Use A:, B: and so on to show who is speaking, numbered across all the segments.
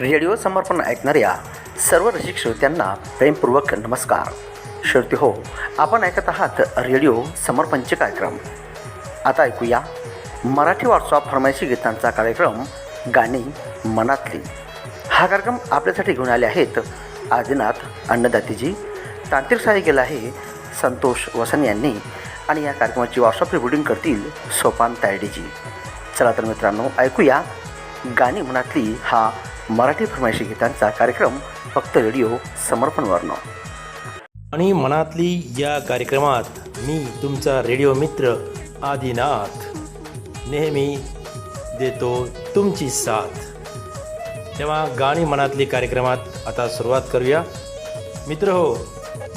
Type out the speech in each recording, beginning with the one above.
A: Radio समर्पण ऐकणाऱ्या सर्व रसिक श्रोत्यांना प्रेमपूर्वक नमस्कार. श्रोते हो, आपण ऐकत आहात रेडिओ समर्पणचे कार्यक्रम. आता ऐकूया मराठी व्हॉट्सअप फरमाईशी गीतांचा कार्यक्रम गाणी मनातली. हा कार्यक्रम आपल्यासाठी घेऊन आले आहेत आदिनाथ अन्नदातीजी. तांत्रिक सहाय्य केलं आहे संतोष वसन यांनी आणि या कार्यक्रमाची व्हॉट्सअप रिपोर्टिंग करतील सोपान तायडेजी. चला तर मित्रांनो, ऐकूया गाणी मनातली हा मराठी फरमाईशी गीतांचा कार्यक्रम फक्त रेडिओ समर्पणवरनं.
B: आणि मनातली या कार्यक्रमात मी तुमचा रेडिओ मित्र आदिनाथ नेहमी देतो तुमची साथ. तेव्हा गाणी मनातली कार्यक्रमात आता सुरुवात करूया. मित्र हो,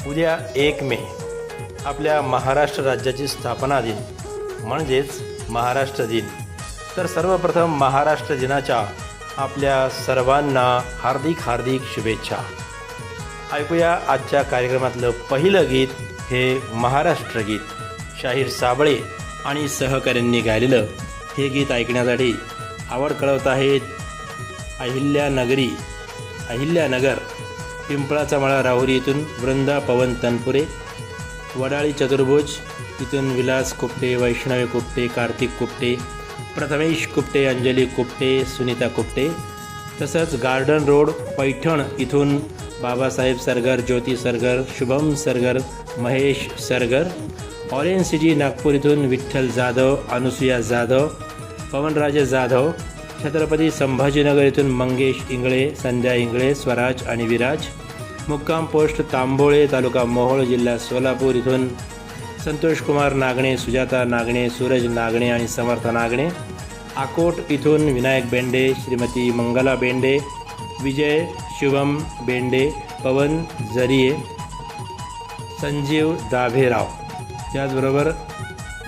B: उद्या 1 मे आपल्या महाराष्ट्र राज्याची स्थापना दिन म्हणजेच महाराष्ट्र दिन. तर सर्वप्रथम महाराष्ट्र दिनाच्या आपल्या सर्वांना हार्दिक हार्दिक शुभेच्छा. ऐकूया आजच्या कार्यक्रमातलं पहिलं गीत. हे महाराष्ट्र गीत शाहीर साबळे आणि सहकाऱ्यांनी गायलेलं हे गीत ऐकण्यासाठी आवड कळवत आहेत अहिल्यानगर पिंपळाचा मळा राहुरी इथून वृंदा पवन तनपुरे, वडाळी चतुर्भुज इथून विलास कुपटे, वैष्णवी कुपटे, कार्तिक कुपटे, प्रथमेश कुपटे, अंजली कुपटे, सुनीता कुपटे. तसंच गार्डन रोड पैठण इथून बाबासाहेब सरगर, ज्योती सरगर, शुभम सरगर, महेश सरगर. ऑरेंज सिटी नागपूर इथून विठ्ठल जाधव, अनुसुया जाधव, पवनराजे जाधव. छत्रपती संभाजीनगर इथून मंगेश इंगळे, संध्या इंगळे, स्वराज आणि विराज. मुक्काम पोस्ट तांबोळे, तालुका मोहोळ, जिल्हा सोलापूर इथून संतोष कुमार नागणे, सुजाता नागणे, सूरज नागणे आणि समर्थ नागणे. आकोट इथून विनायक बेंडे, श्रीमती मंगला बेंडे, विजय शुभम बेंडे, पवन जरिये, संजीव दाभेराव. त्याचबरोबर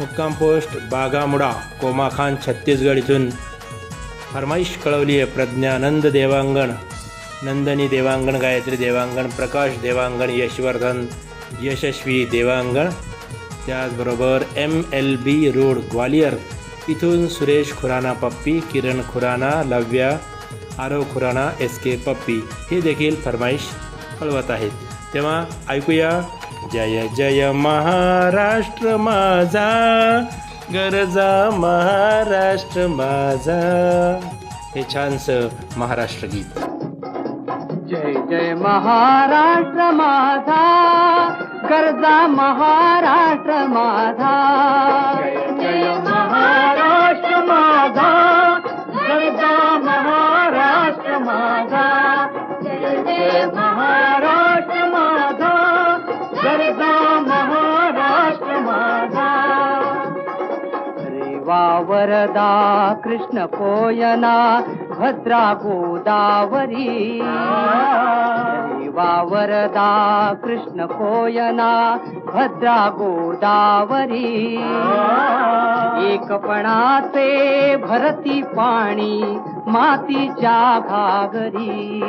B: मुक्काम पोस्ट बागामुडा, कोमाखान, छत्तीसगड इथून फरमाईश कळवली आहे प्रज्ञानंद देवांगण, नंदनी देवांगण, गायत्री देवांगण, प्रकाश देवांगण, यशवर्धन यशस्वी देवांगण. त्याचबरोबर MLB रोड ग्वालियर इथून सुरेश खुराना पप्पी, किरण खुराना, लव्या आरव खुराना, SK पप्पी हे देखील फरमाईश कळवत आहेत. तेव्हा ऐकूया जय जय महाराष्ट्र माझा, गरजा महाराष्ट्र माझा हे छानसं महाराष्ट्र गीत.
C: जय जय महाराष्ट्र माझा, गरजा महाराष्ट्र माझा. जय जय महाराष्ट्र माझा, गरजा महाराष्ट्र माझा. जय जय महाराष्ट्र माझा, गरजा महाराष्ट्र माझा. रेवा वरदा कृष्ण कोयना, भद्रा गोदावरी. रेवा वरदा कृष्ण कोयना, भद्रा गोदावरी. एकपणाचे भरती पाणी मातीच्या घागरी.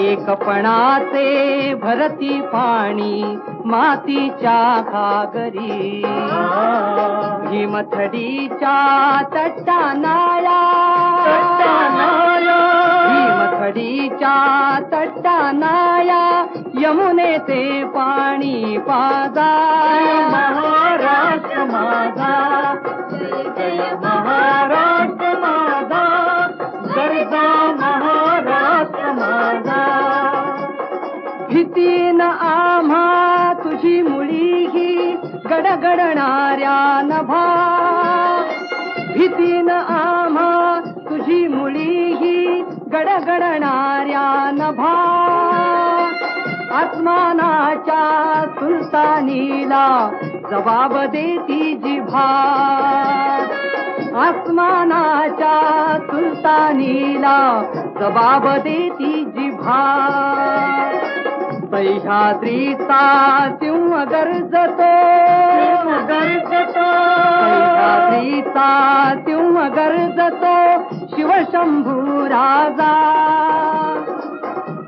C: एकपणाचे भरती पाणी मातीच्या घागरी. भीमथडीच्या तट्टानाळा, भीमथडीच्या तट्टानाळा, यमुनेचे पाणी पाजा. महाराष्ट्र माझा, जय जय महाराष्ट्र माझा, गरजा महाराष्ट्र माझा. भीतीन आम्हा तुझी मुळी ही गडगडणाऱ्या नभा. भीतीन आम्हा तुझी मुळी ही गडगडणाऱ्या नभा. आसमानाच्या सुलतानीला जबाब देती जिभा. आसमानाच्या सुलतानीला जबाब देती जिभा. सह्याद्रीचा सिंह गरजतो, सह्याद्रीचा सिंह गरजतो, शिवशंभू राजा.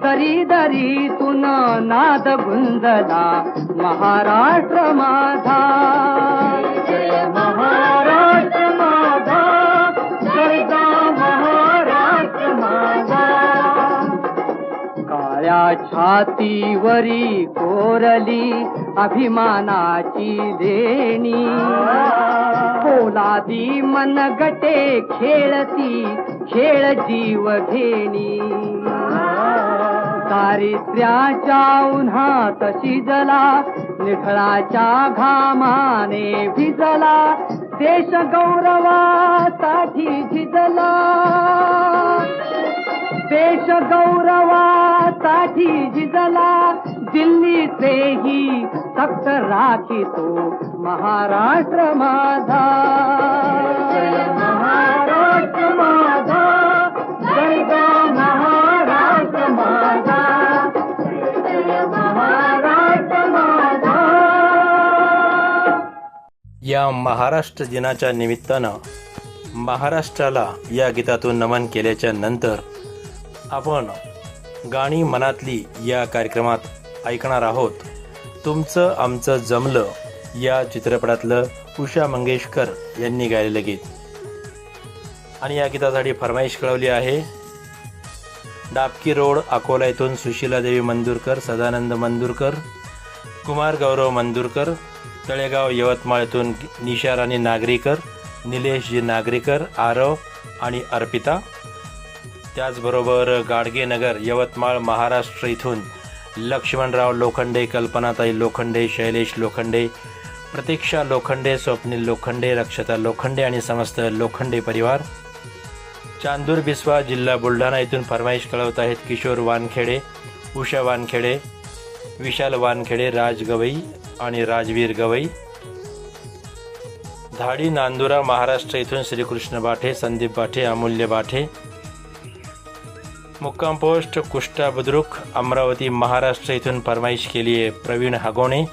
C: दरी दरीतून नाद गुंजला महाराष्ट्र माझा. जय महाराष्ट्र माझा, गरजा महाराष्ट्र माझा. खऱ्या छातीवरी कोरली अभिमानाची देणी पोलादी मनगटे खेळती खेळ जीव घेणी दारिद्र्याच्या उन्हात शिजला निखळाच्या घामाने भिजला देश गौरवासाठी झिजला देश गौरवासाठी झिजला दिल्लीचेही तख्त राखितो महाराष्ट्र माझा जय महाराष्ट्र माझा जय महाराष्ट्र माझा जय महाराष्ट्र माझा.
B: या महाराष्ट्र दिनाच्या निमित्तानं महाराष्ट्राला या गीतातून नमन केल्याच्या नंतर आपण गाणी मनातली या कार्यक्रमात ऐकणार आहोत. तुमचं आमचं जमलं या चित्रपटातलं उषा मंगेशकर यांनी गायलेलं गीत. आणि या गीतासाठी फरमाईश कळवली आहे डाबकी रोड अकोला येथून सुशीलादेवी मंदुरकर, सदानंद मंदुरकर, कुमार गौरव मंदुरकर, तळेगाव यवतमाळ येथून निशाराणी नागरीकर, निलेशजी नागरीकर, आरव आणि अर्पिता. त्याचबरोबर गाडगेनगर यवतमाळ महाराष्ट्र इथून लक्ष्मणराव लोखंडे, कल्पनाताई लोखंडे, शैलेश लोखंडे, प्रतीक्षा लोखंडे, स्वप्नील लोखंडे, रक्षता लोखंडे आणि समस्त लोखंडे परिवार. चांदूर बिस्वा जिल्हा बुलढाणा येथून फरमाईश कळवत आहेत किशोर वानखेडे, उषा वानखेडे, विशाल वानखेडे, राज गवई आणि राजवीर गवई. धाडी नांदुरा महाराष्ट्र येथून श्रीकृष्ण बाठे, संदीप बाठे, अमूल्य बाठे. मुक्काम पोस्ट कुष्टा बुद्रुक अमरावती महाराष्ट्र येथून फरमाईश केली आहे प्रवीण हागोणे,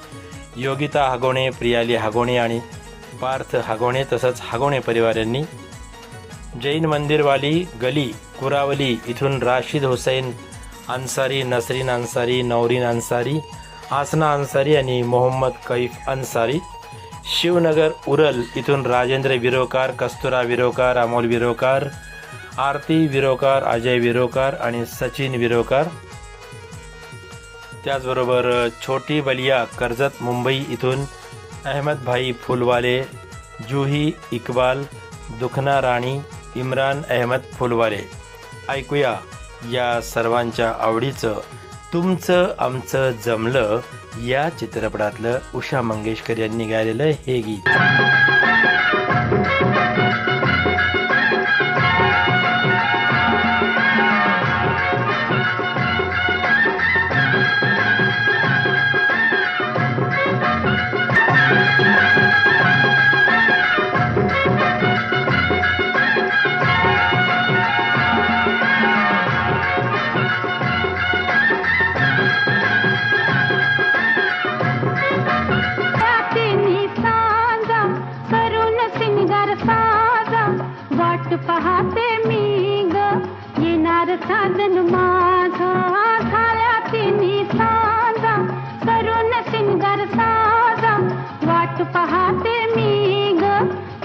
B: योगिता हागोणे, प्रियाली हागोणे आणि पार्थ हागोणे तसंच हागोणे परिवार यांनी. जैन मंदिरवाली गली कुरावली इथून राशिद हुसैन अन्सारी, नसरीन अन्सारी, नौरीन अन्सारी, आसना अन्सारी आणि मोहम्मद कैफ अन्सारी. शिवनगर उरल इथून राजेंद्र विरोकार, कस्तुरा विरोकार, अमोल विरोकार, आरती विरोकार, अजय विरोकार आणि सचिन विरोकार. त्याचबरोबर छोटी बलिया कर्जत मुंबई इथून अहमद भाई फुलवाले, जुही इक्बाल, दुखना राणी, इम्रान अहमद फुलवाले. ऐकूया या सर्वांच्या आवडीचं तुमचं आमचं जमलं या चित्रपटातलं उषा मंगेशकर यांनी गायलेलं हे गीत.
D: पाहते मी ग येणार साधन माझा झाल्या तिन्ही साजा करून सिंगार साजा वाट पाहते मी ग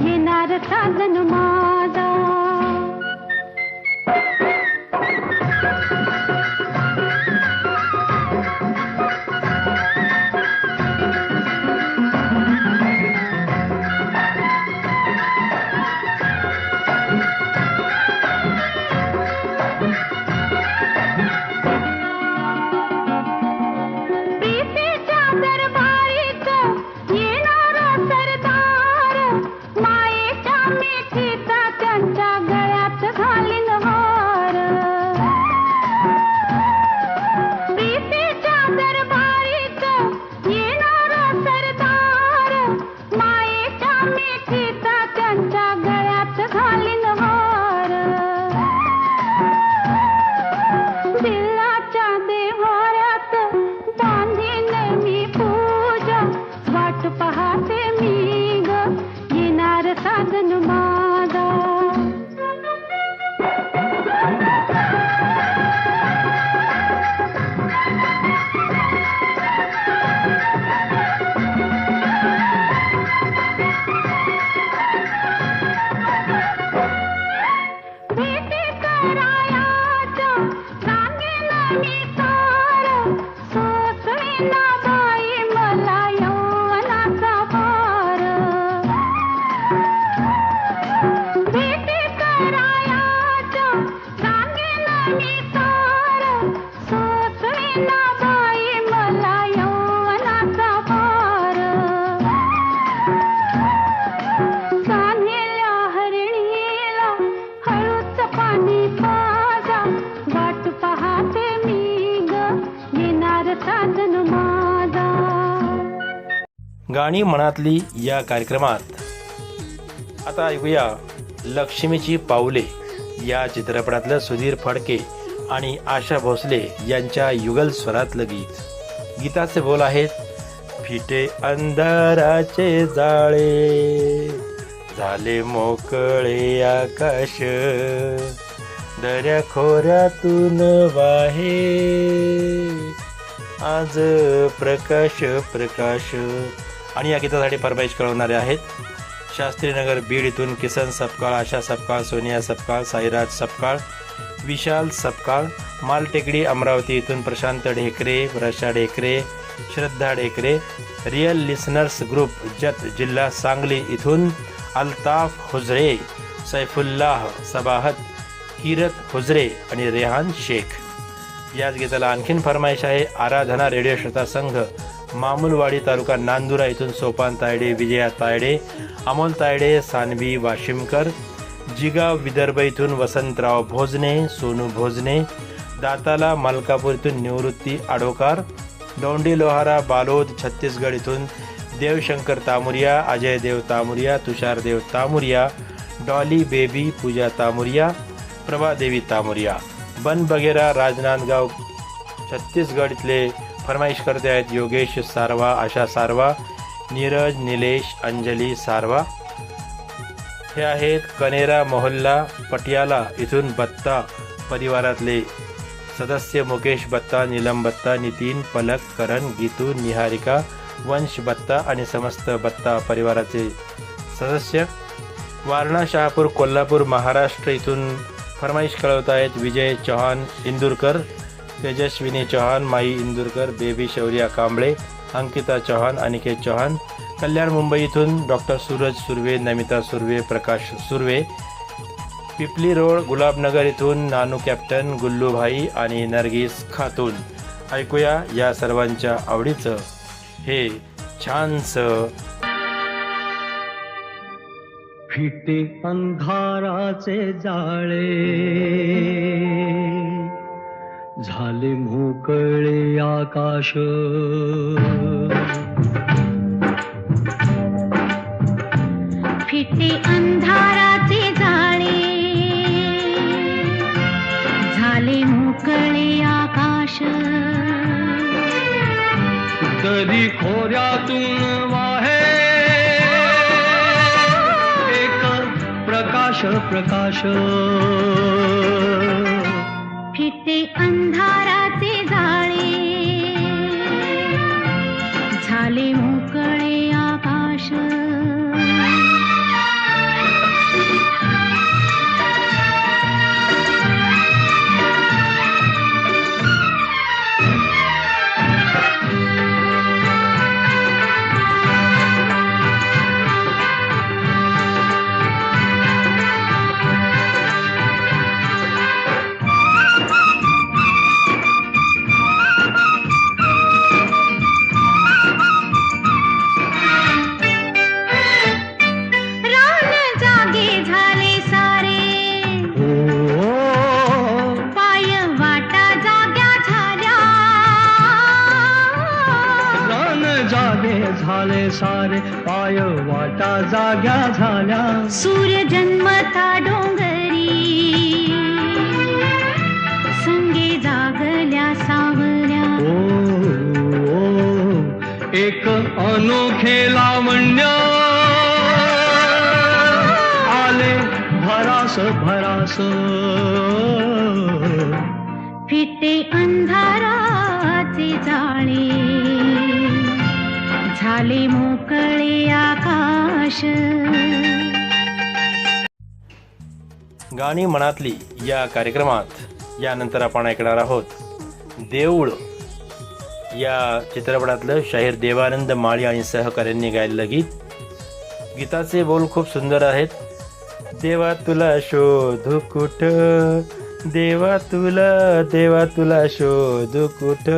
D: येणार साधन माझा.
B: गाणी मनातली या कार्यक्रमात आता ऐकूया लक्ष्मीची पाऊले या चित्रपटातलं सुधीर फडके आणि आशा भोसले यांच्या युगल स्वरातलं गीत. गीताचे बोल आहेत, फिटे अंधाराचे जाळे झाले मोकळे आकाश, दऱ्या खोऱ्यातून वाहे आज प्रकाश प्रकाश. आणि या गीतासाठी फरमाईश कळवणारे आहेत शास्त्रीनगर बीड इथून किसन सपकाळ, आशा सपकाळ, सोनिया सपकाळ, साईराज सपकाळ, विशाल सपकाळ. मालटेकडी अमरावती इथून प्रशांत ढेकरे, वर्षा ढेकरे, श्रद्धा ढेकरे. रियल लिसनर्स ग्रुप जत जिल्हा सांगली इथून अल्ताफ हुजरे, सैफुल्लाह सबाहत, किरत हुजरे आणि रेहान शेख. याच गीताला आणखीन फरमाईश आहे आराधना रेडिओ श्रोता संघ मामुलवाडी तालुका नांदुरा इथून सोपान तायडे, विजया तायडे, अमोल तायडे, सानवी वाशिमकर. जिगाव विदर्भ इथून वसंतराव भोजने, सोनू भोजने. दाताला मलकापूर इथून निवृत्ती आडोकार. डोंडी लोहारा बालोद छत्तीसगड इथून देवशंकर तामुरिया, अजय देव तामुरिया, तुषार देव तामुरिया, डॉली बेबी, पूजा तामुरिया, प्रभादेवी तामुरिया. बन बगेरा राजनांदगाव छत्तीसगड इथले फरमाईश करते आहेत योगेश सारवा, आशा सारवा, नीरज, निलेश, अंजली सारवा. हे आहेत कनेरा मोहल्ला पटियाला इथून बत्ता परिवारातले सदस्य मुकेश बत्ता, नीलम बत्ता, नितीन, पलक, करण, गीतू, निहारिका, वंश बत्ता आणि समस्त बत्ता परिवाराचे सदस्य. वारणा शहापूर कोल्हापूर महाराष्ट्र इथून फरमाईश कळवत आहेत विजय चव्हाण इंदुरकर, तेजस्विनी चव्हाण, माई इंदुरकर, बेबी शौर्या कांबळे, अंकिता चव्हाण, अनिकेत चव्हाण. कल्याण मुंबई इथून डॉक्टर सूरज सुर्वे, नमिता सुर्वे, प्रकाश सुर्वे. पिपली रोड गुलाबनगर इथून नानू कॅप्टन, गुल्लूभाई आणि नरगिस खातून. ऐकूया या सर्वांच्या आवडीचं हे छानसं
C: फिटे अंधाराचे जाळे झाले मोकळे आकाश,
D: फिटे अंधाराचे जाळे झाले मोकळे आकाश,
C: दरी खोऱ्यातून वाहे एक प्रकाश प्रकाश.
D: फिटे अंधाराचे जाळे झाले मोकळे आकाश.
C: झाले सारे पाय वाटा जाग्या झाल्या,
D: सूर्य जन्मता डोंगरी संगे जागल्या सावल्या.
C: एक अनोखे लावण्य आले भरास भरास.
D: फिटे अंधाराचे जाळे झाले मोकळे आकाश.
B: गाणी मनातली या कार्यक्रमात यानंतर आपण ऐकणार आहोत देऊळ या चित्रपटातलं शाहीर देवानंद माळी आणि सहकाऱ्यांनी गायलेलं गीत. गीताचे बोल खूप सुंदर आहेत. देवा तुला शोधू कुठ, देवा तुला शोधू कुठ.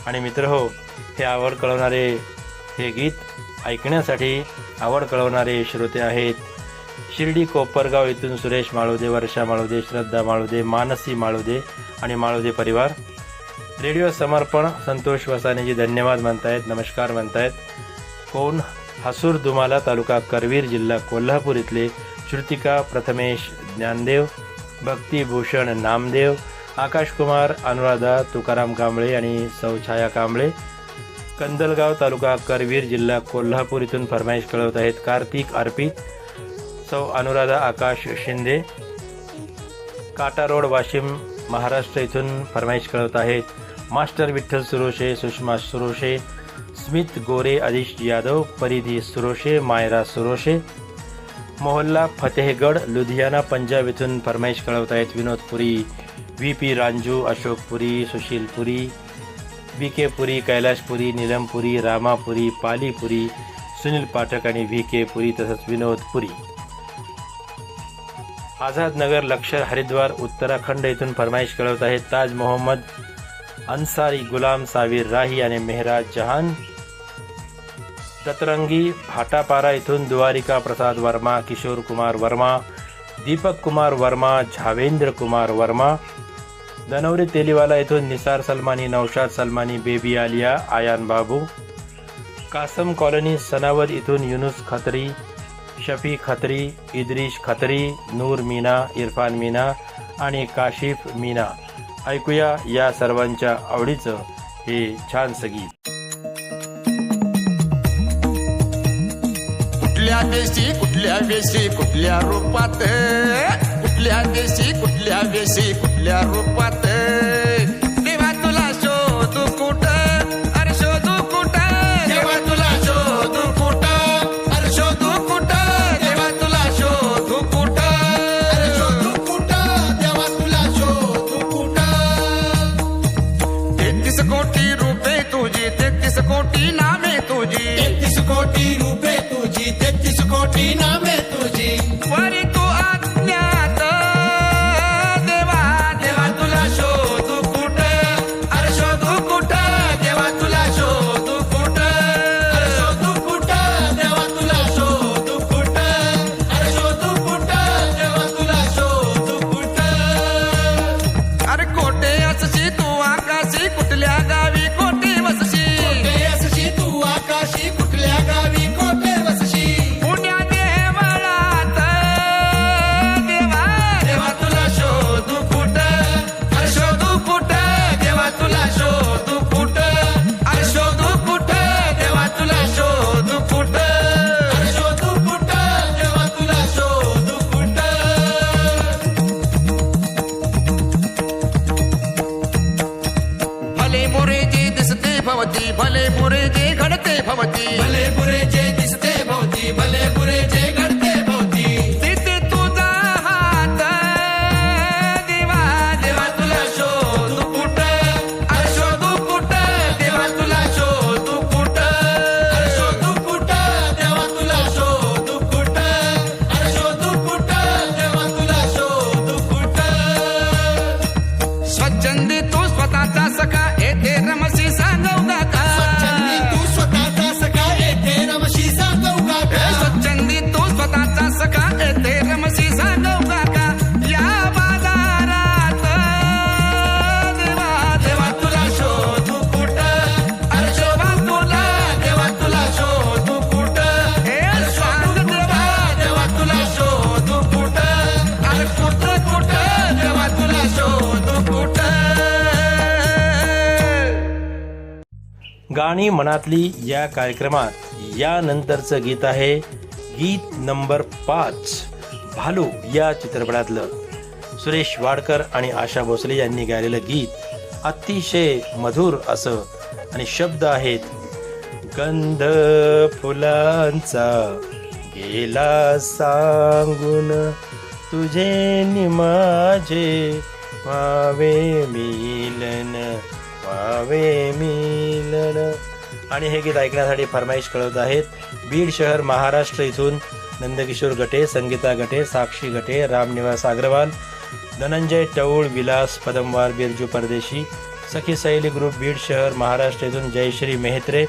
B: आणि मित्र हो, हे आवड कळवणारे हे गीत ऐकण्यासाठी आवड कळवणारे श्रोते आहेत शिर्डी कोपरगाव इथून सुरेश माळुदे, वर्षा माळुदे, श्रद्धा माळुदे, मानसी माळुदे आणि माळुदे परिवार. रेडिओ समर्पण संतोष वसानेजी धन्यवाद म्हणतायत, नमस्कार म्हणतायत. कोण हसूर दुमाला तालुका करवीर जिल्हा कोल्हापूर इथले श्रुतिका प्रथमेश ज्ञानदेव, भक्तिभूषण नामदेव, आकाशकुमार अनुराधा तुकाराम कांबळे आणि सौ छाया कांबळे. कंदलगाव तालुका करवीर जिल्हा कोल्हापूर इथून फरमाईश कळवत आहेत कार्तिक अर्पित, सौ अनुराधा आकाश शिंदे. काटा रोड वाशिम महाराष्ट्र इथून फरमाईश कळवत आहेत मास्टर विठ्ठल सुरोशे, सुषमा सुरोशे, स्मित गोरे, आदिश यादव, परिधी सुरोशे, मायरा सुरोशे. मोहल्ला फतेहगड लुधियाना पंजाब इथून फरमाईश कळवत आहेत विनोद पुरी, व्ही पी रांजू, अशोक पुरी, सुशील पुरी, बी के पुरी, कैलाश पुरी, नीलम पुरी, रामा पुरी, पाली पुरी, सुनील पाठक आणि व्ही के पुरी तसंच विनोद पुरी. आझाद नगर लक्षर हरिद्वार उत्तराखंड इथून फरमाईश कळवत आहेत ताज मोहम्मद अन्सारी, गुलाम सावीर राही आणि मेहराज जहान. सतरंगी भाटापारा इथून द्वारिका प्रसाद वर्मा, किशोर कुमार वर्मा, दीपक कुमार वर्मा, झावेंद्र कुमार वर्मा. दनवरी तेलीवाला इथून निसार सलमानी, नौशाद सलमानी, बेबी आलिया, आयान बाबू. कासम कॉलनी सनावद इथून युनुस खत्री, शफी खत्री, इद्रिश खत्री, नूर मीना, इरफान मीना आणि काशिफ मीना. ऐकूया या सर्वांच्या आवडीचं हे छानसं गीत.
E: कुठल्या देशी कुठल्या वेशी कुठल्या रूपात, कुठल्या देशी कुठल्या वेशी कुठल्या रूपात, देवा तुला शोधू कुठं, अरे शोधू कुठं, देवा तुला शोधू कुठं, अरे शोधू कुठं, देवा तुला शोधू कुठं, अरे शोधू कुठं, देवा तुला शोधू कुठं. 33 कोटी रुपये तुझी, 33 कोटी नामे तुझी, 33 कोटी रुपये तुझी, 33 कोटी नामे तुझी. वरी तू अज्ञात देवा, देवा तुला शोधू कुठं, अरे शोधू कुठं, देवा तुला शोधू कुठं, अरे शोधू कुठं, देवा तुला शोधू कुठं, अरे शोधू कुठं, देवा तुला शोधू कुठं. अरे कोठे असशी तू आकाशी कुठल्या गावी कोठे वसशी, कोठे असशी तू आकाशी कुठल्या गावी कोठे वसशी. पुण्या देवळात देवा, देवा तुला शोधू कुठं, अरे शोधू कुठं, देवा तुला शोधू कुठं, अरे शोधू कुठं, देवा तुला शोधू कुठं, अरे शोधू कुठं, देवा तुला शोधू कुठं. भले बुरे जे दिसते भवती, भले बुरे जे घडते भवती, भले बुरे जे दिसते भवती, भले बुरे जे घडते भवती. तिथे तुझा हात देवा, देवा तुला शोधू कुठं, अरे शोधू कुठं, देवा तुला शोधू कुठं, अरे शोधू कुठं, देवा तुला शोधू कुठं, अरे शोधू कुठं, देवा तुला शोधू कुठं. स्वच्छंदी तू स्वतःचा सखा येथे रमशी सांगू का, स्वच्छंदी तू स्वतःचा सखा येथे रमशी सांगू का, स्वच्छंदी तू स्वतःचा सखा येथे रमशी सांगू का. या बाजारात देवा, देवा तुला शोधू कुठं, अरे शोभा तुला, देवा तुला शोधू कुठं, अरे स्वांग देवा, देवा तुला शोधू कुठं, अरे कुठं कुठं, देवा तुला शोधू कुठं.
B: गाणी मनातली या कार्यक्रमात यानंतरचं गीत आहे गीत नंबर 5, भालू या चित्रपटातलं. सुरेश वाडकर आणि आशा भोसले यांनी गायलेलं गीत अतिशय मधुर असं आणि शब्द आहेत गंध फुलांचा गेला सांगून, तुझे नि माझे व्हावे मिलन, व्हावे मिलन. आणि हे गीत ऐकण्यासाठी फरमाईश कळवत आहेत बीड शहर महाराष्ट्र इथून नंदकिशोर गटे, संगीता गटे, साक्षी गटे, रामनिवास अग्रवाल, धनंजय टौळ, विलास पदमवार, बिरजू परदेशी, सखी सहेली ग्रुप बीड शहर महाराष्ट्र इथून जयश्री मेहत्रे,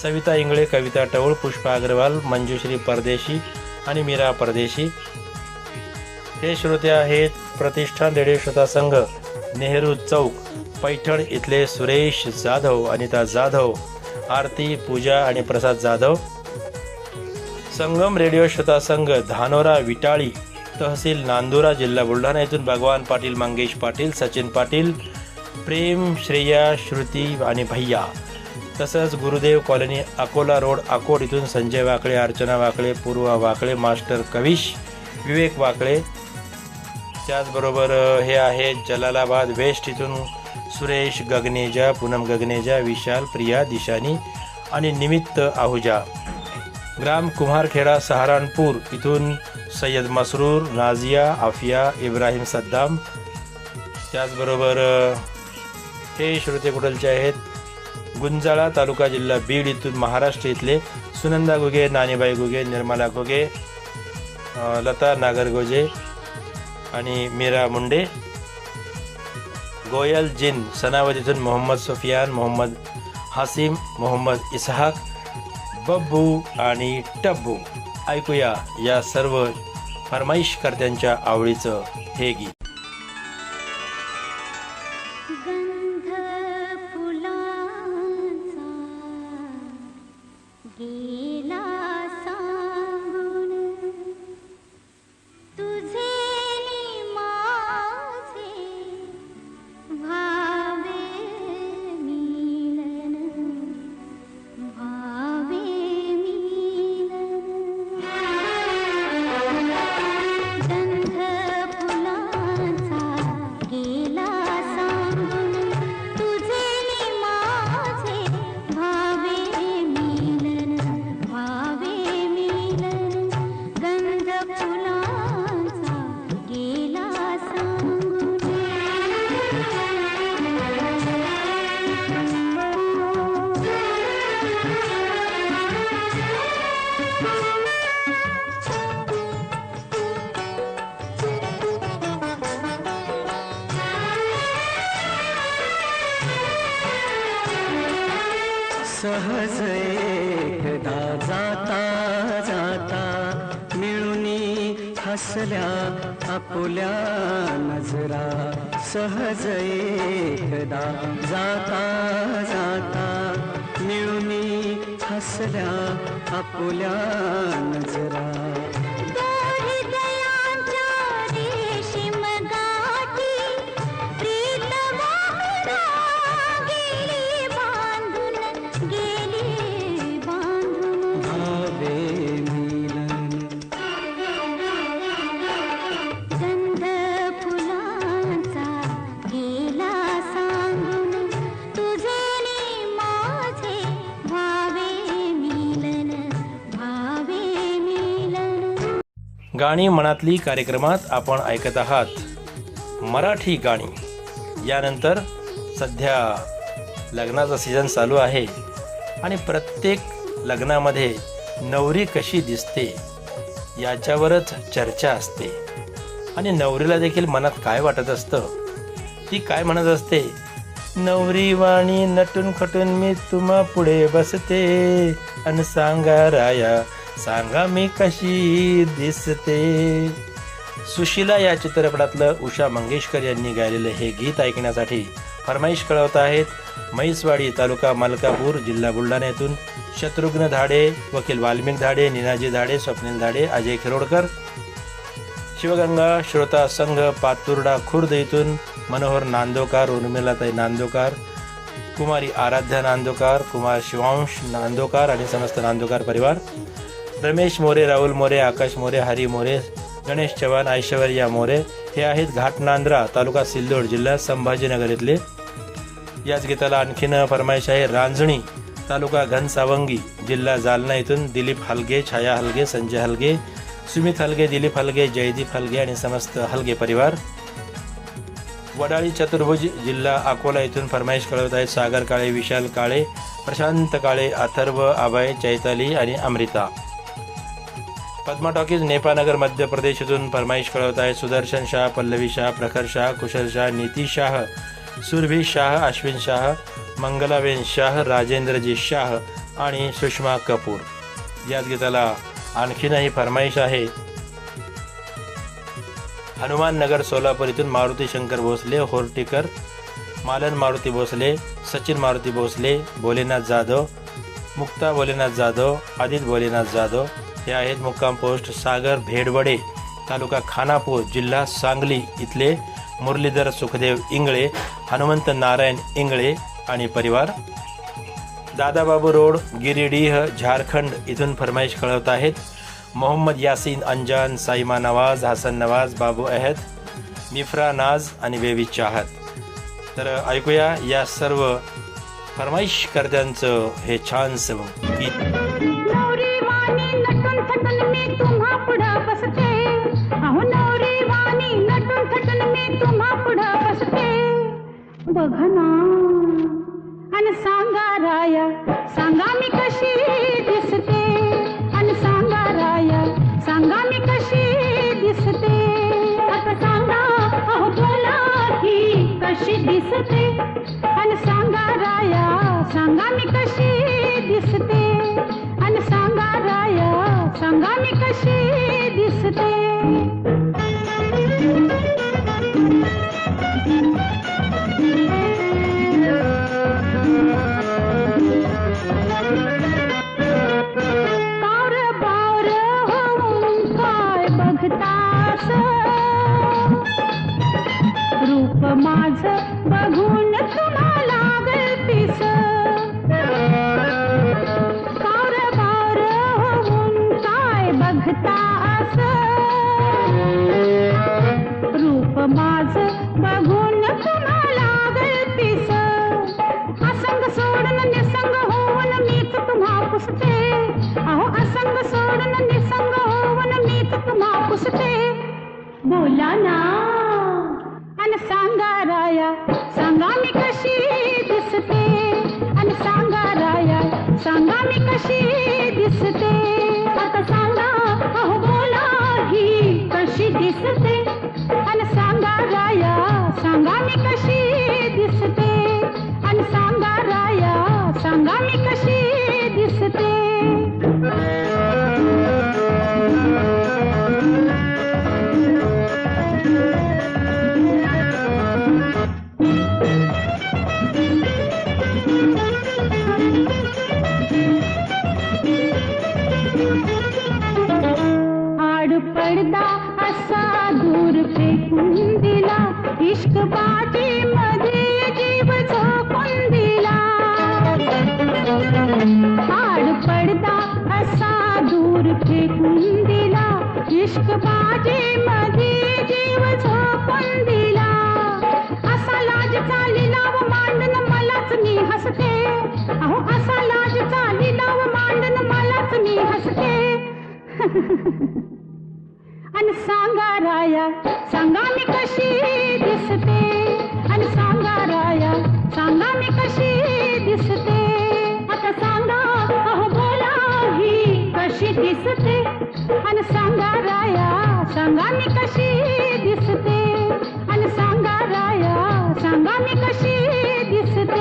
B: सविता इंगळे, कविता टौळ, पुष्पा अग्रवाल, मंजुश्री परदेशी आणि मीरा परदेशी. हे श्रोते आहेत प्रतिष्ठान रेडिओ श्रोता संघ, नेहरू चौक, पैठण इथले सुरेश जाधव, अनिता जाधव, आरती पूजा आणि प्रसाद जाधव. संगम रेडिओ श्रोता संघ धानोरा विटाळी तहसील नांदुरा जिल्हा बुलढाणा येथून भगवान पाटील, मंगेश पाटील, सचिन पाटील, प्रेम, श्रेया, श्रुती आणि भैया. तसंच गुरुदेव कॉलनी अकोला रोड अकोट इथून संजय वाकळे, अर्चना वाकळे, पूर्वा वाकळे, मास्टर कविश, विवेक वाकळे. त्याचबरोबर हे आहेत जलालाबाद वेस्ट इथून सुरेश गगनेजा, पूनम गगनेजा, विशाल, प्रिया, दिशानी आणि निमित्त आहुजा. ग्राम कुम्हारखेडा सहारानपूर इथून सय्यद मसरूर, नाझिया, आफिया, इब्राहिम सद्दाम. त्याचबरोबर हे श्रोते कुठलचे आहेत गुंजाळा तालुका जिल्हा बीड इथून महाराष्ट्र इथले सुनंदा घुगे, नानीबाई घुगे, निर्मला घुगे, लता नागरगोजे आणि मीरा मुंडे. गोयल जिन सनावद इथून मोहम्मद सुफियान, मोहम्मद हासिम, मोहम्मद इसहाक, बब्बू आणि टब्बू. ऐकूया या सर्व फरमाईशकर्त्यांच्या आवडीचं हे गीत.
D: गंध फुलांचा गेला सांगून तुझे नि माझे भावे मिलन भावे मिलन. गंध फुलांचा गेला सांगून तुझे नि माझे भावे मिलन भावे मिलन. गंध फुलांचा गेला
C: सहज एकदा जाता जाता मिळूनी हसल्या आपुल्या नजरा. सहज एकदा जाता जाता मिळूनी हसल्या आपुल्या नजरा.
D: दोरी दयांच्या रेशीम गाठी प्रीत वाहुना गेली बांधून गेली बांधून.
C: भावे मिलन
D: गंध फुलांचा गेला सांगून तुझे नि माझे भावे मिलन भावे मिलन.
B: गाणी मनातली कार्यक्रमात आपण ऐकत आहात मराठी गाणी. यानंतर सध्या लग्नाचा सीझन चालू आहे आणि प्रत्येक लग्नामध्ये नवरी कशी दिसते याच्यावरच चर्चा असते. आणि नवरीला देखील मनात काय वाटत असतं, ती काय म्हणत असते, नवरी वाणी नटून खटून मी तुम्हा पुढे बसते आणि सांगा राया सांगा मी कशी दिसते. सुशिला या चित्रपटातलं उषा मंगेशकर यांनी गायलेलं हे गीत ऐकण्यासाठी फरमाईश कळवत आहेत म्हैसवाडी तालुका मलकापूर जिल्हा बुलढाणा येथून शत्रुघ्न धाडे, वकील वाल्मिक धाडे, निनाजी धाडे, स्वप्नील धाडे, अजय खिरोडकर. शिवगंगा श्रोता संघ पातुर्डा खुर्द इथून मनोहर नांदोकार, उर्मिलाताई नांदोकार, कुमारी आराध्या नांदोकार, कुमार शिवांश नांदोकार आणि समस्त नांदोकार परिवार. रमेश मोरे, राहुल मोरे, आकाश मोरे, हरी मोरे, गणेश चव्हाण, ऐश्वर्या मोरे हे आहेत घाटनांद्रा तालुका सिल्लोड जिल्हा संभाजीनगर इथले. याच गीताला आणखीन फरमाईश आहे रांजणी तालुका घनसावंगी जिल्हा जालना इथून दिलीप हलगे, छाया हलगे, संजय हलगे, सुमित हलगे, दिलीप हलगे, जयदीप हलगे आणि समस्त हलगे परिवार. वडाळी चतुर्भुज जिल्हा अकोला इथून फरमाईश कळवत आहेत सागर काळे, विशाल काळे, प्रशांत काळे, अथर्व, अभय, चैताली आणि अमृता. पद्मा टॉकीज नेपानगर मध्य प्रदेश इथून फरमाईश कळवत आहे सुदर्शन शाह, पल्लवी शाह, प्रखर शाह, कुशल शाह, नीती शाह, सुरभी शाह, अश्विन शाह, मंगलावेन शाह, राजेंद्रजी शाह आणि सुषमा कपूर. याच गीताला आणखीनही फरमाईश आहे हनुमान नगर सोलापूर इथून मारुती शंकर भोसले, होर्टीकर, मालन मारुती भोसले, सचिन मारुती भोसले, भोलेनाथ जाधव, मुक्ता भोलेनाथ जाधव, आदित्य भोलेनाथ जाधव हे आहेत. मुक्काम पोस्ट सागर भेडवडे, तालुका खानापूर, जिल्हा सांगली इथले मुरलीधर सुखदेव इंगळे, हनुमंत नारायण इंगळे आणि परिवार. दादाबाबू रोड, गिरिडीह, झारखंड इथून फरमाईश कळवत आहेत. मोहम्मद यासीन अंजान, साईमा नवाज, हसन नवाज, बाबू अहद, मिफ्रा नाज आणि बेबी चाहत. तर ऐकूया या सर्व फरमाईशकर्त्यांचं हे छानसं गीत.
D: नवरी वाणी नटून थटून मी तुम्हा पुढं बसते, अहो नवरी वाणी नटून थटून मी तुम्हा पुढं बसते. बघा ना आणि सांगा राया, सांगा मी कशी दिसते, आणि सांगा राया, सांगा मी कशी दिसते. आता सांगा अहो बोला की कशी दिसते, आणि सांगा राया, सांगा मी कशी दिसते, आणि सांगा राया, सांगा मी कशी दिसते. कावर बावर होऊन काय बघतास, रूप माझं बघून तुम्हाला लागल पिस. कावर बावर होऊन काय बघतास, रूप माझं बघून तुम्हाला लागल पिस. असंग सोडून निसंग होऊन मीच तुम्हा पुसते, अहो असंग सोडून निसंग होऊन मीच तुम्हा पुसते. बोला ना आणि सांगा राया, सांगा मी कशी दिसते, आणि सांगा राया, सांगा मी कशी दिसते. आता सांगा अहो बोला ही कशी दिसते, आणि सांगा राया, सांगा मी कशी दिसते, आणि सांगा राया, सांगा मी कशी दिसते. आड पडदा असा दूर फेकून दिला, इश्क पाठी मध्ये जीव झोकून दिला. आड पडदा असा दूर फेकून दिला, इश्क पाठी मध्ये जीव झोकून दिला. असा लाजचा लिलाव मांडून मलाच मी हसते, अहो असा लाजचा लिलाव मांडून मलाच मी हसते. आणि सांगा राया, सांगा मी कशी दिसते, आणि सांगा राया, सांगा मी कशी दिसते. आता सांगा अहो बोला ही कशी दिसते, आणि सांगा राया, सांगा मी कशी दिसते, आणि सांगा राया, सांगा मी कशी दिसते.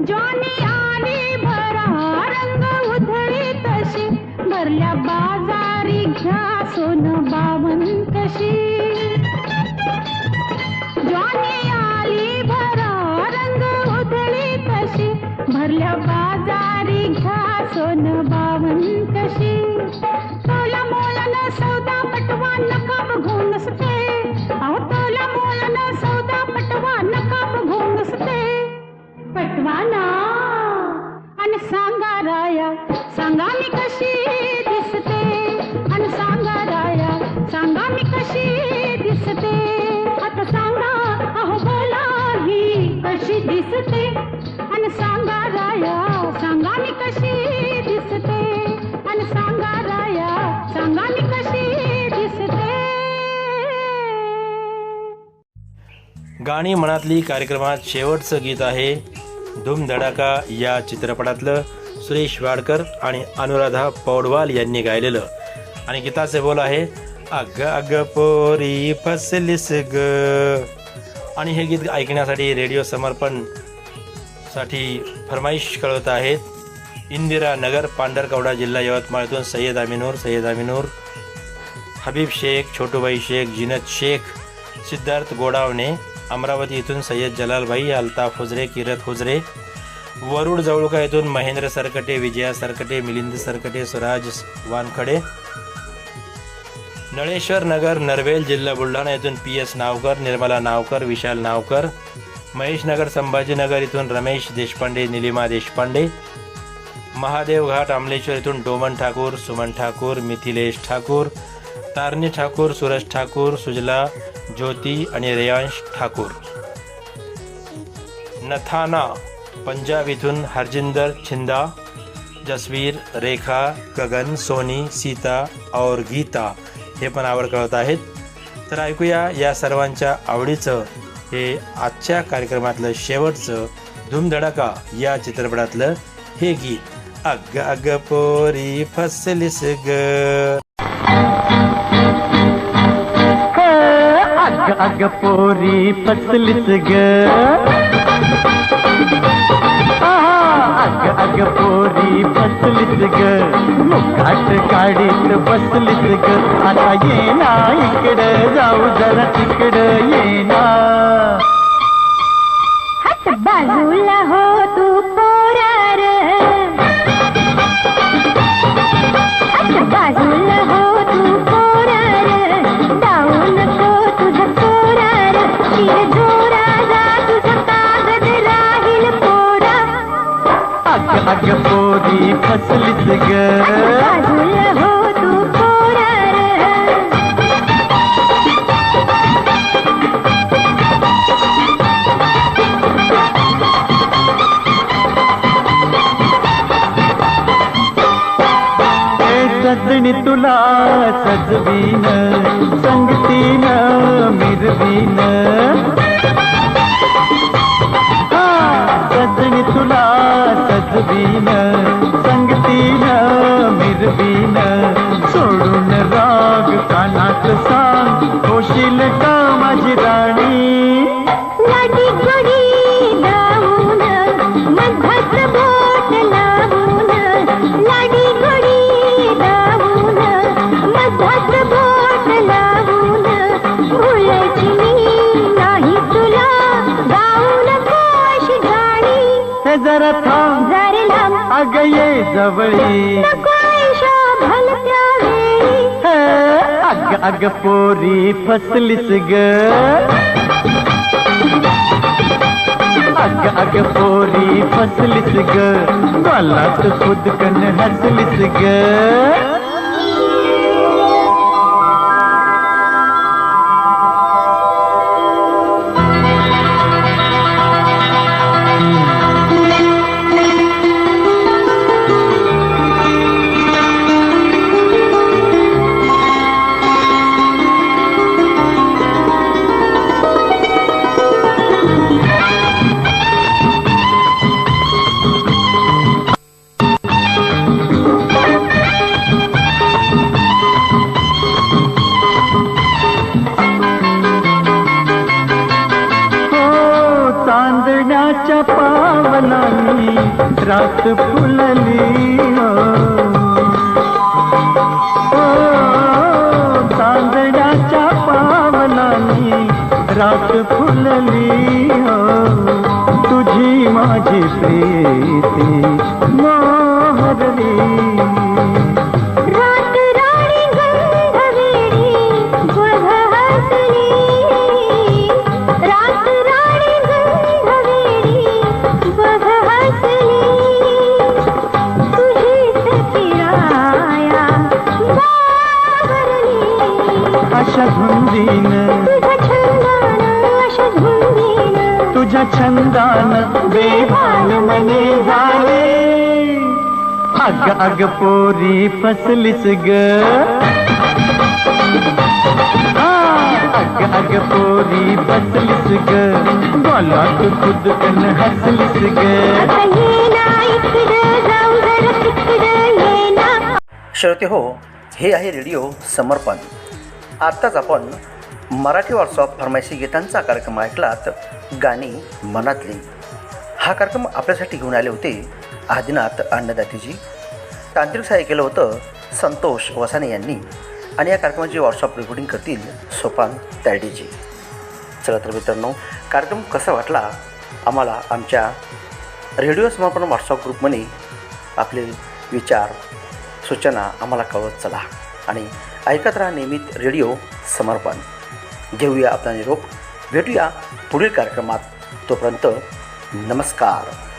D: ज्वानी आली भरा रंग उधळी तशी, भरल्या बाजारी घ्या सोनं बावन कशी. ज्वानी आली भरा रंग उधळी तशी, भरल्या बाजारी घ्या सोनं बावन कशी. तोला मोलानं सौदा पटवा नका बघू नसते, अहो तोला मोलानं सौदा पटवा नका बघू नसते. पटवा ना आणि सांगा राया, सांगा मी कशी दिसते, आणि सांगा राया, सांगा मी कशी दिसते. आता सांगा अहो बोला ही कशी दिसते, आणि सांगा राया, सांगा मी कशी दिसते, आणि सांगा राया, सांगा मी कशी दिसते.
B: गाणी मनातली कार्यक्रमात शेवटचं गीत आहे धूमधडाका या चित्रपटातलं, सुरेश वाडकर आणि अनुराधा पौडवाल यांनी गायलेलं. आणि गीताचे बोल आहे अग अग पोरी फसलीस ग. आणि हे गीत ऐकण्यासाठी रेडिओ समर्पण साठी फरमाईश कळवत आहेत. इंदिरा नगर, पांढरकवडा, जिल्हा यवतमाळ येथून सय्यद अमिनूर, हबीब शेख, छोटूबाई शेख, जिनत शेख, सिद्धार्थ गोडावणे. अमरावती येथून सय्यद जलालभाई, अल्ताफ हुजरे, किरत हुजरे. वरुड जवळका येथून महेंद्र सरकटे, विजया सरकटे, मिलिंद सरकटे, स्वराज वानखडे. नळेश्वर नगर, नरवेल, जिल्हा बुलढाणा येथून PS नावकर, निर्मला नावकर, विशाल नावकर. महेश नगर, संभाजीनगर येथून रमेश देशपांडे, निलिमा देशपांडे. महादेव घाट, अमलेश्वर येथून डोमन ठाकूर, सुमन ठाकूर, मिथिलेश ठाकूर, तारणी ठाकूर, सूरज ठाकूर, सुजला ज्योती आणि रेयांश ठाकूर. नथाना, पंजाब इथून हरजिंदर छिंदा, जसवीर, रेखा, गगन, सोनी, सीता और गीता हे पण आवड कळवत आहेत. तर ऐकूया या सर्वांच्या आवडीचं हे आजच्या कार्यक्रमातलं शेवटचं धूमधडाका या चित्रपटातलं हे गीत. अग अग पोरी फसलीस ग,
C: अग अग पोरी फसलीस ग, अग अग पोरी फसलीस ग, मुखात गाडीत बसलीस ग. आता ये ना इकडं, जाऊ जरा तिकडं, ये ना.
D: हट बाजूला हो तू पोरार, हट बाजूला हो तू पोरार, डाऊ नको तुझं पोरार, शिर जोरा जा तुझा कागद राहील पोरा.
C: अग अग पोरी फसलीस ग,
D: बाजूला हो तू पोरार.
C: सजणी तुला सजवीन, संगतीन मिरवीन. सजणी तुला सजवीन, संगतीन मिरवीन. सोडून राग कानात सांग, होशील का माझी राणी.
D: लाडी गोडी लावून, मधात बोट लावून, लाडी गोडी लावून, मधात बोट लावून. भुलायची मी नाही तुला, गाऊ नको अशी गाणी.
C: हे जरा थांब,
D: जरे लांब
C: अग ये जवळी.
D: नको ऐशा भलत्या वेळी.
C: अग अग पोरी फसलीस ग, अग अग पोरी फसलीस ग, गलात खुदकन हसलीस ग. चांदण्याच्या पावलांनी रात फुलली हो, चांदण्याच्या पावलांनी रात फुलली हो. तुझी माझी प्रीती मोहरली.
D: रात राणी गंधवेडी गुळघ हसली, रात राणी गंधवेडी गुळघ हसली. तुझीच किराया बावरली,
C: अशा धुंदीन
D: तुझ्या छंदान अशा धुंदीन.
C: तुझ्या छंदान बेभान मने झाले. अग अग पोरी फसलीस ग, अग अग पोरी फसलीस ग, गलात खुदकन हसलीस ग.
D: आता ये ना इकडं, जाऊ जरा तिकडं, ये ना.
A: श्रोते हो, हे आहे रेडिओ समर्पण. आत्ताच आपण मराठी व्हॉट्सअप फरमाईशी गीतांचा कार्यक्रम ऐकलात, गाणी मनातली. हा कार्यक्रम आपल्यासाठी घेऊन आले होते आदिनाथ अन्नदातेजी. तांत्रिक सहाय्य केलं होतं संतोष वसाने यांनी आणि या कार्यक्रमाची व्हॉट्सअप रेकॉर्डिंग करतील सोपान तायडेजी. चला तर मित्रांनो, कार्यक्रम कसा वाटला आम्हाला आमच्या रेडिओ समर्पण व्हॉट्सअप ग्रुपमध्ये आपले विचार सूचना आम्हाला कळवत चला आणि ऐकत राहा नियमित रेडिओ समर्पण. घेऊया आपला निरोप, भेटूया पुढील कार्यक्रमात. तोपर्यंत नमस्कार.